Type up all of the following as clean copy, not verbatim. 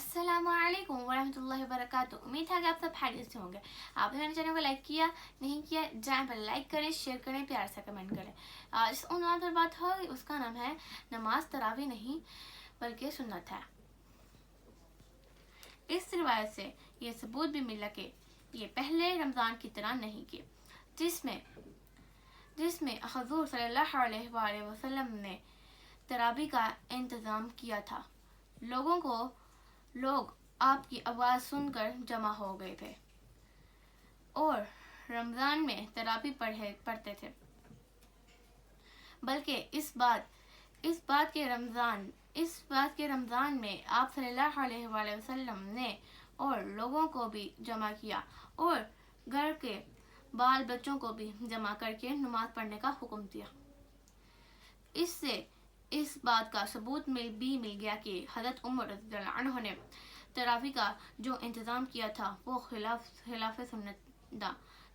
अस्सलाम वालेकुम वरहमतुल्लाहि वबरकातुहू। उम्मीद है कि आप सब खैरियत से होंगे। आपने मेरे चैनल को लाइक किया नहीं किया, जाएं पर लाइक करें, शेयर करें, प्यार से कमेंट करें। जिस उन्वान पर बात होगी उसका नाम है नमाज तरावी नहीं बल्कि सुन्नत है। इस रिवायत से ये सबूत भी मिला कि ये पहले रमज़ान की तरह नहीं की जिसमें हजूर सल्लल्लाहु अलैहि वसल्लम ने तरावी का इंतज़ाम किया था। लोग आपकी आवाज़ सुनकर जमा हो गए थे और रमज़ान में तरावी पढ़ते थे। बल्कि इस बात के रमज़ान में आप सल्लल्लाहु अलैहि वसल्लम ने और लोगों को भी जमा किया और घर के बाल बच्चों को भी जमा करके नमाज पढ़ने का हुक्म दिया। इससे इस बात का सबूत मिल गया कि हज़रत उमर रज़ियल्लाहु अन्हु ने तरावी का जो इंतज़ाम किया था वो खिलाफ सुन्नत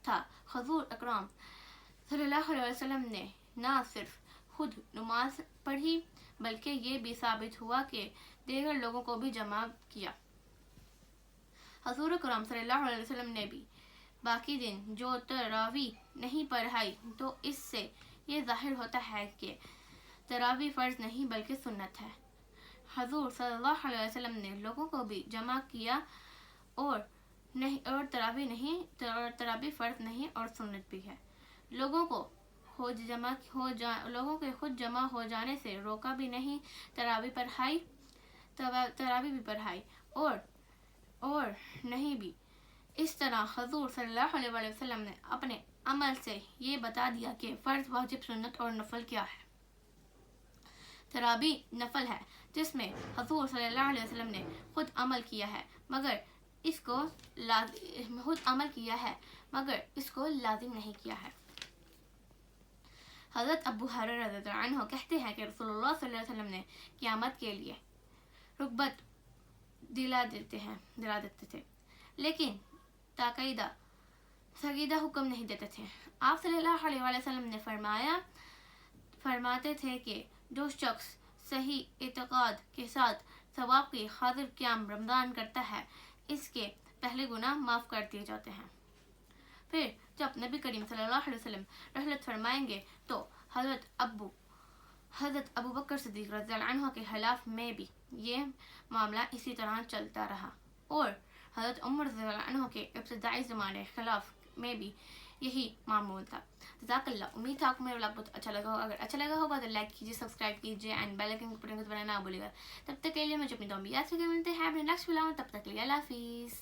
था। हज़ूर अकरम सल्लल्लाहु अलैहि वसल्लम ने ना सिर्फ खुद नमाज पढ़ी बल्कि ये भी साबित हुआ कि दीगर लोगों को भी जमा किया। हज़ूर अकरम सल्लल्लाहु अलैहि वसल्लम ने भी बाकी दिन जो तरावी नहीं पढ़ाई, तो इससे ये ज़ाहिर होता है कि तरावी फ़र्ज नहीं बल्कि सुन्नत है। हज़ूर सल्लल्लाहु अलैहि वसल्लम ने लोगों को भी जमा किया और तरावी फ़र्ज नहीं और सुन्नत भी है। लोगों के खुद जमा हो जाने से रोका भी नहीं, तरावी भी पढ़ाई और नहीं भी। इस तरह हज़ूर सल्लल्लाहु अलैहि वसल्लम ने अपने अमल से ये बता दिया कि फ़र्ज, वाजिब, सुन्नत और नफल क्या है। तरावी नफल है जिसमें हज़ूर सल्लल्लाहु अलैहि वसल्लम ने खुद अमल किया है मगर इसको लाजिम नहीं किया है। हज़रत अबू हुरैरा रज़ियल्लाहु अन्हु कहते हैं कि रसूलुल्लाह सल्लल्लाहु अलैहि वसल्लम ने क़यामत के लिए रुग़बत दिला देते थे, लेकिन ताक़ीदा हुक्म नहीं देते थे। आप सल्लल्लाहु अलैहि वसल्लम ने फरमाते थे कि जो शख्स सही इत्क़ाद के साथ सवाब की खातिर क़याम रमज़ान करता है, इसके पहले गुनाह माफ़ कर दिए जाते हैं। फिर जब नबी करीम सल्लल्लाहु अलैहि वसल्लम रहलत फरमाएंगे तो हज़रत अबू बकर सिद्दीक़ रज़ियल्लाहु अन्हु के खिलाफ में भी ये मामला इसी तरह चलता रहा और हज़रत उमर रज़ियल्लाहु अन्हु के इब्तिदाई ज़माने खिलाफ में भी यही मामूल था। जज़ाकल्लाह। उम्मीद है आपको मेरा व्लॉग बहुत अच्छा लगा होगा। अगर अच्छा लगा होगा तो लाइक कीजिए, सब्सक्राइब कीजिए एंड बेल आइकन को प्रेस करना ना भूलिएगा। तब तक के लिए मुझे अपनी दुआ में याद रखिए। मिलते हैं अपने नेक्स्ट व्लॉग में, तब तक के लिए अल्लाह हाफिज़।